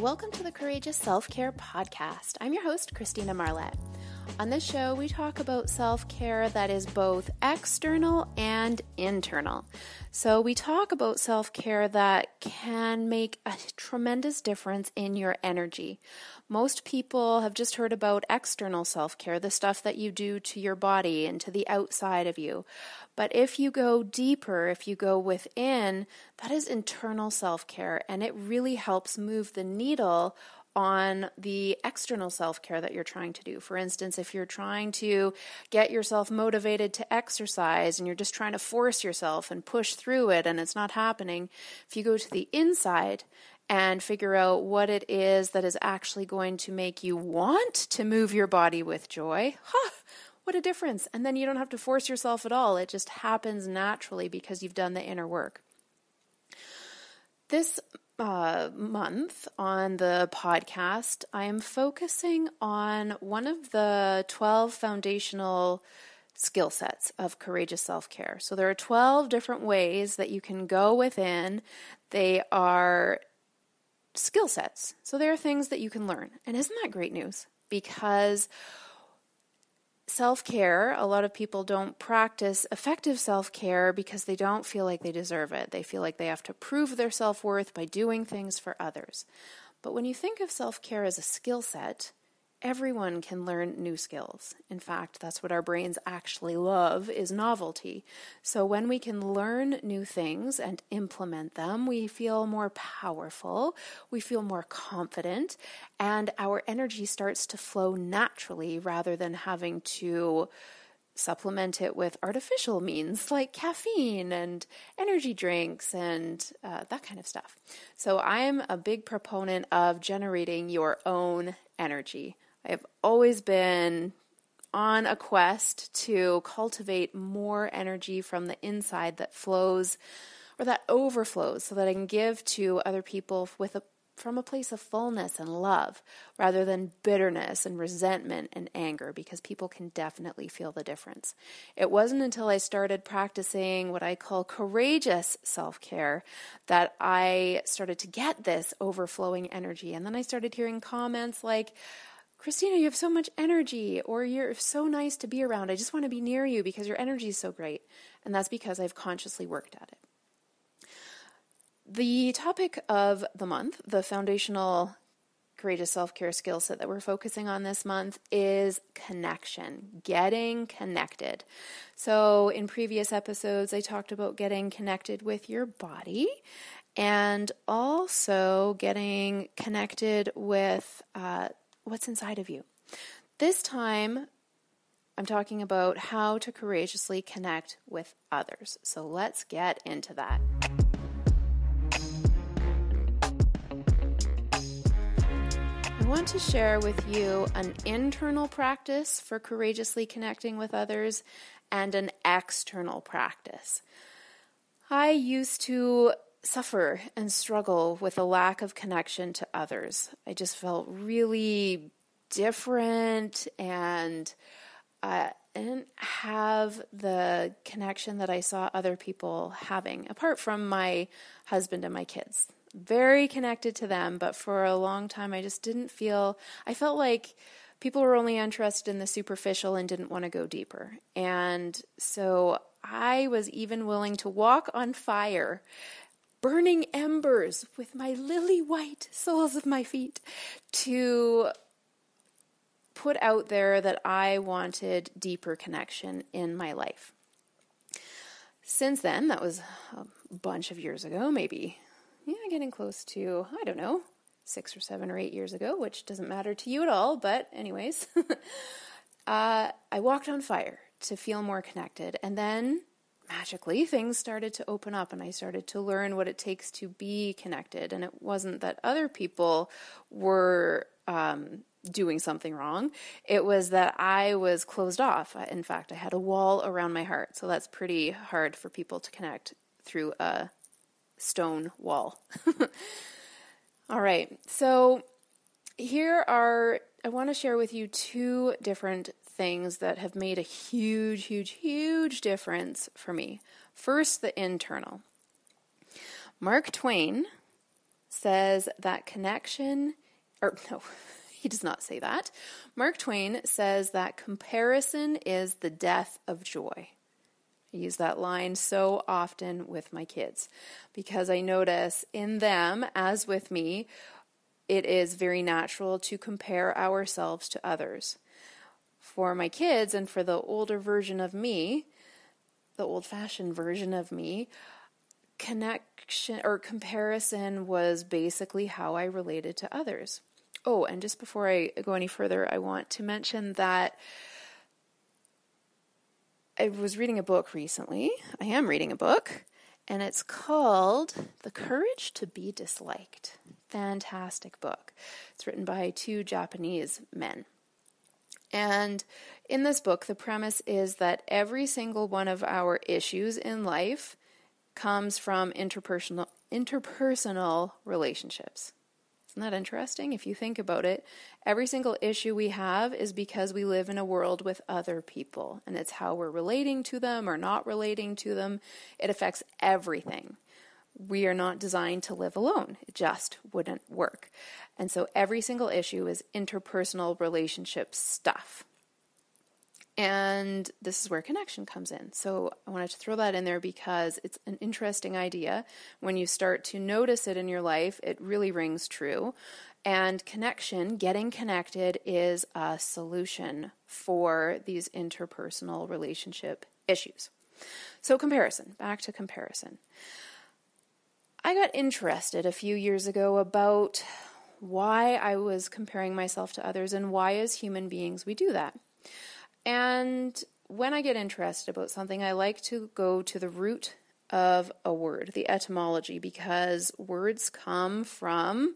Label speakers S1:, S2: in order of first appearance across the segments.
S1: welcome to the Courageous Self-Care Podcast. I'm your host, Christina Marlette. On this show, we talk about self-care that is both external and internal. So we talk about self-care that can make a tremendous difference in your energy. Most people have just heard about external self-care, the stuff that you do to your body and to the outside of you. But if you go deeper, if you go within, that is internal self-care, and it really helps move the needle on the external self-care that you're trying to do. For instance, if you're trying to get yourself motivated to exercise and you're just trying to force yourself and push through it and it's not happening, if you go to the inside and figure out what it is that is actually going to make you want to move your body with joy, what a difference. And then you don't have to force yourself at all. It just happens naturally because you've done the inner work. This month on the podcast, I am focusing on one of the 12 foundational skill sets of courageous self-care. So there are 12 different ways that you can go within. They are skill sets. So there are things that you can learn. And isn't that great news? Because self-care, a lot of people don't practice effective self-care because they don't feel like they deserve it. They feel like they have to prove their self-worth by doing things for others. But when you think of self-care as a skill set, everyone can learn new skills. In fact, that's what our brains actually love, is novelty. So when we can learn new things and implement them, we feel more powerful, we feel more confident, and our energy starts to flow naturally rather than having to supplement it with artificial means like caffeine and energy drinks and that kind of stuff. So I'm a big proponent of generating your own energy. I have always been on a quest to cultivate more energy from the inside that flows or that overflows so that I can give to other people from a place of fullness and love rather than bitterness and resentment and anger, because people can definitely feel the difference. It wasn't until I started practicing what I call courageous self-care that I started to get this overflowing energy. And then I started hearing comments like, Christina, you have so much energy, or you're so nice to be around. I just want to be near you because your energy is so great. And that's because I've consciously worked at it. The topic of the month, the foundational courageous self-care skill set that we're focusing on this month, is connection, getting connected. So in previous episodes, I talked about getting connected with your body and also getting connected with what's inside of you. This time, I'm talking about how to courageously connect with others. So let's get into that. I want to share with you an internal practice for courageously connecting with others and an external practice. I used to suffer and struggle with a lack of connection to others. I just felt really different and I didn't have the connection that I saw other people having, apart from my husband and my kids. Very connected to them, but for a long time I just I felt like people were only interested in the superficial and didn't want to go deeper. And so I was even willing to walk on fire, burning embers with my lily white soles of my feet to put out there that I wanted deeper connection in my life. Since then, that was a bunch of years ago, maybe, getting close to, 6 or 7 or 8 years ago, which doesn't matter to you at all, but anyways, I walked on fire to feel more connected. And then magically things started to open up and I started to learn what it takes to be connected. And it wasn't that other people were doing something wrong. It was that I was closed off. In fact, I had a wall around my heart. So that's pretty hard for people to connect through a stone wall. All right. So I want to share with you 2 different things that have made a huge, huge, huge difference for me. First, the internal. Mark Twain says that connection, or no, he does not say that. Mark Twain says that comparison is the death of joy. I use that line so often with my kids because I notice in them, as with me, it is very natural to compare ourselves to others. For my kids and for the older version of me, the old-fashioned version of me, connection or comparison was basically how I related to others. Oh, and just before I go any further, I want to mention that I was reading a book recently. I am reading a book, and it's called The Courage to Be Disliked. Fantastic book. It's written by 2 Japanese men. And in this book, the premise is that every single one of our issues in life comes from interpersonal relationships. Isn't that interesting? If you think about it, every single issue we have is because we live in a world with other people, and it's how we're relating to them or not relating to them. It affects everything. We are not designed to live alone. It just wouldn't work. And so every single issue is interpersonal relationship stuff. And this is where connection comes in. So I wanted to throw that in there because it's an interesting idea. When you start to notice it in your life, it really rings true. And connection, getting connected, is a solution for these interpersonal relationship issues. So comparison, back to comparison. I got interested a few years ago about why I was comparing myself to others and why as human beings we do that. And when I get interested about something, I like to go to the root of a word, the etymology, because words come from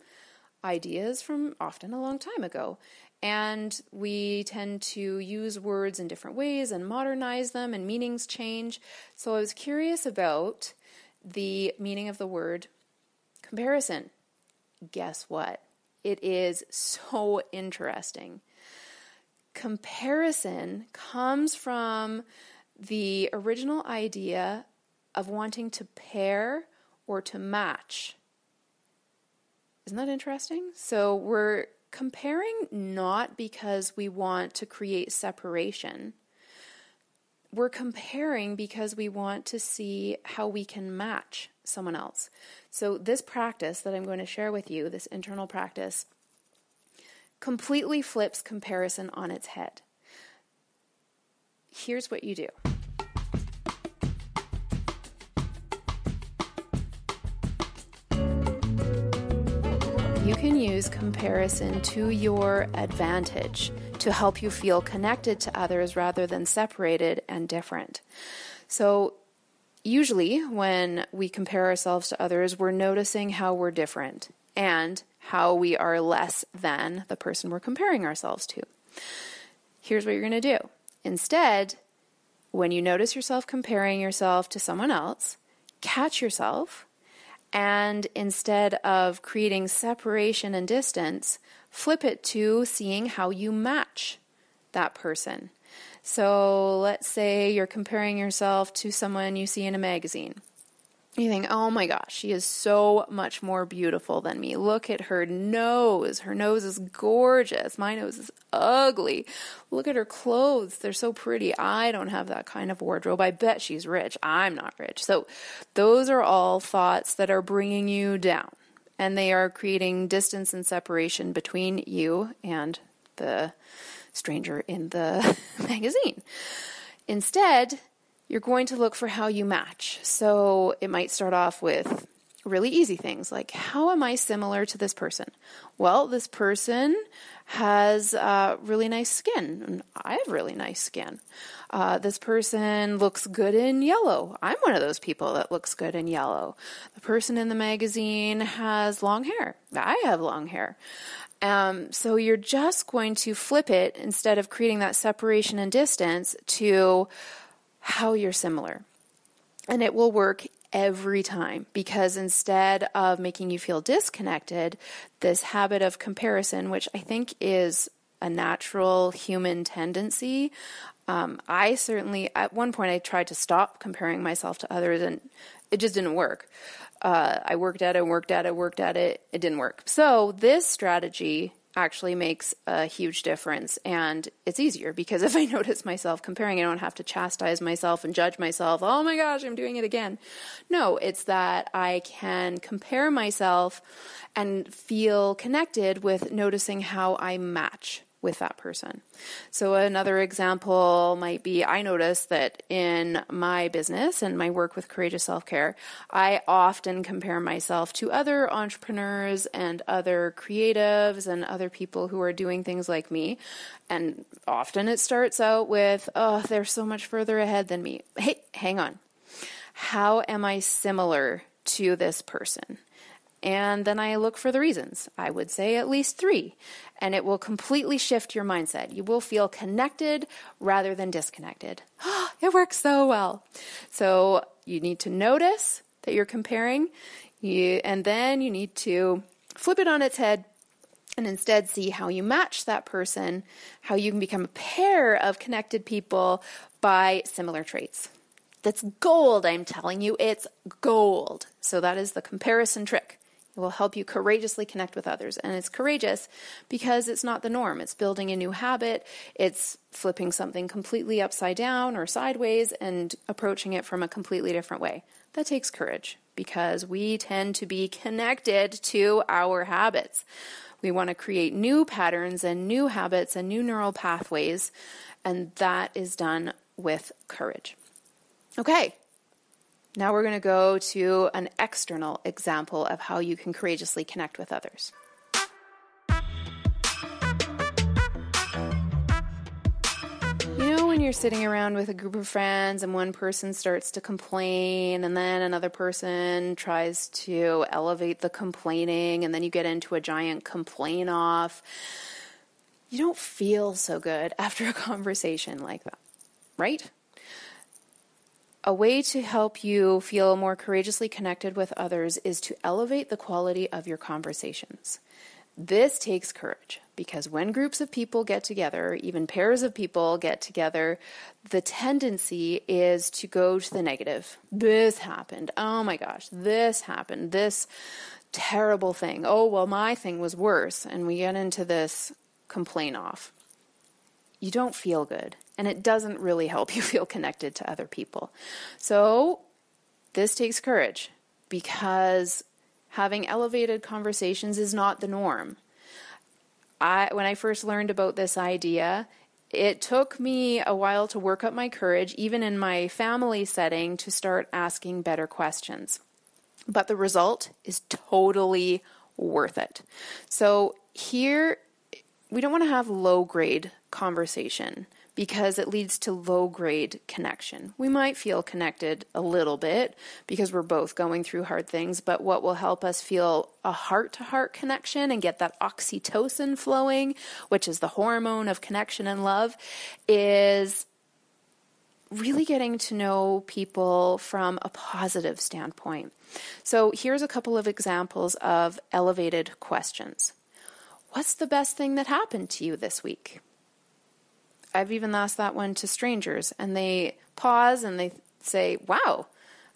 S1: ideas from often a long time ago. And we tend to use words in different ways and modernize them, and meanings change. So I was curious about the meaning of the word comparison. Guess what? It is so interesting. Comparison comes from the original idea of wanting to pair or to match. Isn't that interesting? So we're comparing not because we want to create separation. We're comparing because we want to see how we can match someone else. So this practice that I'm going to share with you, this internal practice, completely flips comparison on its head. Here's what you do. You can use comparison to your advantage to help you feel connected to others rather than separated and different. So usually when we compare ourselves to others, we're noticing how we're different and how we are less than the person we're comparing ourselves to. Here's what you're going to do. Instead, when you notice yourself comparing yourself to someone else, catch yourself, and instead of creating separation and distance, flip it to seeing how you match that person. So let's say you're comparing yourself to someone you see in a magazine. You think, oh my gosh, she is so much more beautiful than me. Look at her nose. Her nose is gorgeous. My nose is ugly. Look at her clothes. They're so pretty. I don't have that kind of wardrobe. I bet she's rich. I'm not rich. So those are all thoughts that are bringing you down, and they are creating distance and separation between you and the stranger in the magazine. Instead, you're going to look for how you match. So it might start off with really easy things like, how am I similar to this person? Well, this person has really nice skin, and I have really nice skin. This person looks good in yellow. I'm one of those people that looks good in yellow. The person in the magazine has long hair. I have long hair. So you're just going to flip it, instead of creating that separation and distance, to how you're similar. And it will work every time, because instead of making you feel disconnected, this habit of comparison, which I think is a natural human tendency. I certainly, at one point, I tried to stop comparing myself to others, and it just didn't work. I worked at it. It didn't work. So this strategy actually makes a huge difference, and it's easier because if I notice myself comparing, I don't have to chastise myself and judge myself. Oh my gosh, I'm doing it again. No, it's that I can compare myself and feel connected with noticing how I match with that person. So another example might be, I notice that in my business and my work with Courageous Self-Care, I often compare myself to other entrepreneurs and other creatives and other people who are doing things like me. And often it starts out with, oh, they're so much further ahead than me. Hey, hang on. How am I similar to this person? And then I look for the reasons. I would say at least 3. And it will completely shift your mindset. You will feel connected rather than disconnected. It works so well. So you need to notice that you're comparing, and then you need to flip it on its head and instead see how you match that person, how you can become a pair of connected people by similar traits. That's gold, I'm telling you. It's gold. So that is the comparison trick. It will help you courageously connect with others. And it's courageous because it's not the norm. It's building a new habit. It's flipping something completely upside down or sideways and approaching it from a completely different way. That takes courage because we tend to be connected to our habits. We want to create new patterns and new habits and new neural pathways, and that is done with courage. Okay. Now we're going to go to an external example of how you can courageously connect with others. You know, when you're sitting around with a group of friends and one person starts to complain and then another person tries to elevate the complaining and then you get into a giant complain off, you don't feel so good after a conversation like that, right? A way to help you feel more courageously connected with others is to elevate the quality of your conversations. This takes courage because when groups of people get together, even pairs of people get together, the tendency is to go to the negative. This happened. Oh my gosh, this happened. This terrible thing. Oh, well, my thing was worse. And we get into this complain off. You don't feel good, and it doesn't really help you feel connected to other people. So this takes courage because having elevated conversations is not the norm. When I first learned about this idea, it took me a while to work up my courage, even in my family setting, to start asking better questions. But the result is totally worth it. So here, we don't want to have low-grade conversation because it leads to low-grade connection. We might feel connected a little bit because we're both going through hard things, but what will help us feel a heart-to-heart connection and get that oxytocin flowing, which is the hormone of connection and love, is really getting to know people from a positive standpoint. So here's a couple of examples of elevated questions. What's the best thing that happened to you this week? I've even asked that one to strangers, and they pause and they say, wow,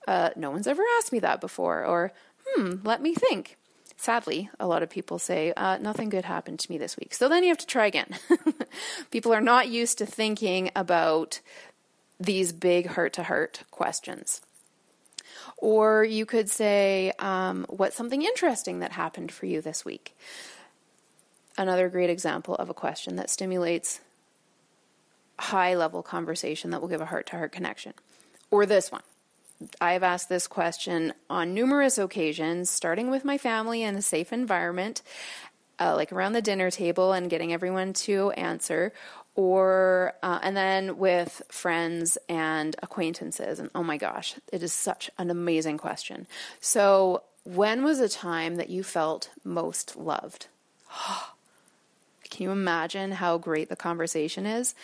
S1: no one's ever asked me that before, or, let me think. Sadly, a lot of people say, nothing good happened to me this week. So then you have to try again. People are not used to thinking about these big heart-to-heart questions. Or you could say, what's something interesting that happened for you this week? Another great example of a question that stimulates high-level conversation that will give a heart-to-heart connection. Or this one. I've asked this question on numerous occasions, starting with my family in a safe environment, like around the dinner table and getting everyone to answer, or and then with friends and acquaintances. And oh my gosh, it is such an amazing question. So, when was a time that you felt most loved? Can you imagine how great the conversation is?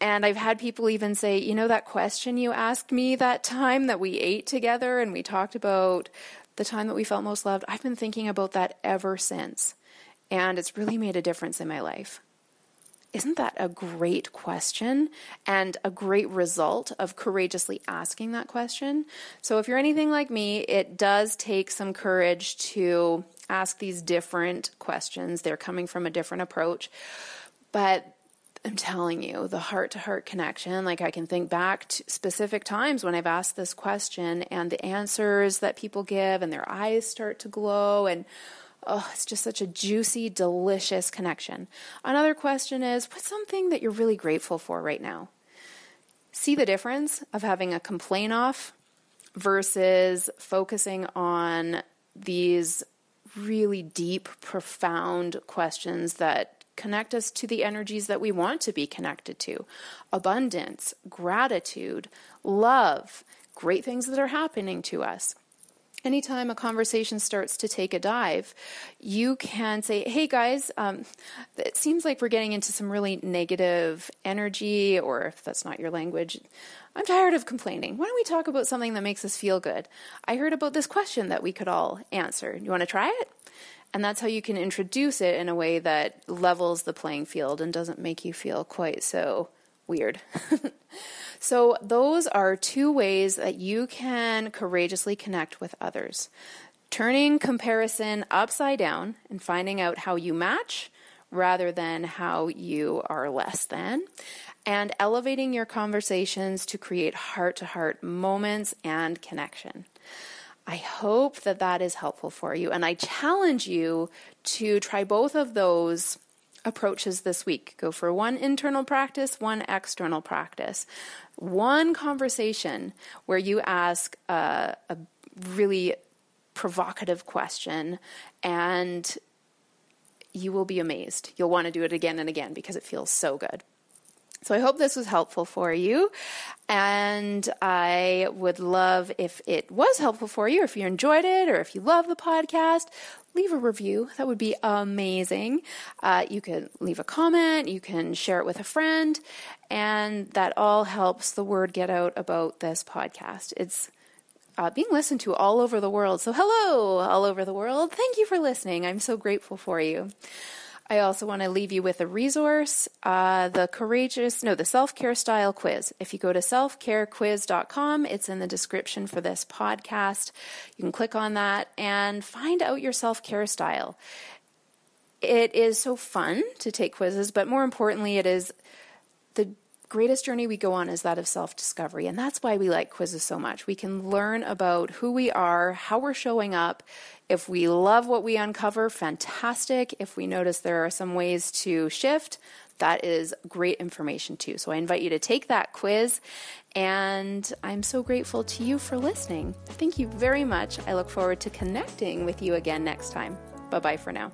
S1: And I've had people even say, you know, that question you asked me that time that we ate together and we talked about the time that we felt most loved, I've been thinking about that ever since. and it's really made a difference in my life. Isn't that a great question and a great result of courageously asking that question? So if you're anything like me, it does take some courage to ask these different questions. They're coming from a different approach. But I'm telling you, the heart-to-heart connection, like I can think back to specific times when I've asked this question and the answers that people give and their eyes start to glow, and it's just such a juicy, delicious connection. Another question is, what's something that you're really grateful for right now? See the difference of having a complaint off versus focusing on these really deep, profound questions that connect us to the energies that we want to be connected to. Abundance, gratitude, love, great things that are happening to us. Anytime a conversation starts to take a dive, you can say, hey guys, it seems like we're getting into some really negative energy, or if that's not your language, I'm tired of complaining. Why don't we talk about something that makes us feel good? I heard about this question that we could all answer. You want to try it? And that's how you can introduce it in a way that levels the playing field and doesn't make you feel quite so weird. So those are 2 ways that you can courageously connect with others. Turning comparison upside down and finding out how you match rather than how you are less than. And elevating your conversations to create heart-to-heart moments and connection. I hope that that is helpful for you. And I challenge you to try both of those approaches this week. Go for 1 internal practice, 1 external practice. 1 conversation where you ask a really provocative question, and you will be amazed. You'll want to do it again and again because it feels so good. So I hope this was helpful for you, and I would love if it was helpful for you, if you enjoyed it, or if you love the podcast, leave a review. That would be amazing. You can leave a comment, you can share it with a friend, and that all helps the word get out about this podcast. It's being listened to all over the world. So hello, all over the world. Thank you for listening. I'm so grateful for you. I also want to leave you with a resource, the self-care style quiz. If you go to selfcarequiz.com, it's in the description for this podcast. You can click on that and find out your self-care style. It is so fun to take quizzes, but more importantly, it is the greatest journey we go on is that of self-discovery, and that's why we like quizzes so much. We can learn about who we are, how we're showing up. If we love what we uncover, fantastic. If we notice there are some ways to shift, that is great information too. So I invite you to take that quiz, and I'm so grateful to you for listening. Thank you very much. I look forward to connecting with you again next time. Bye-bye for now.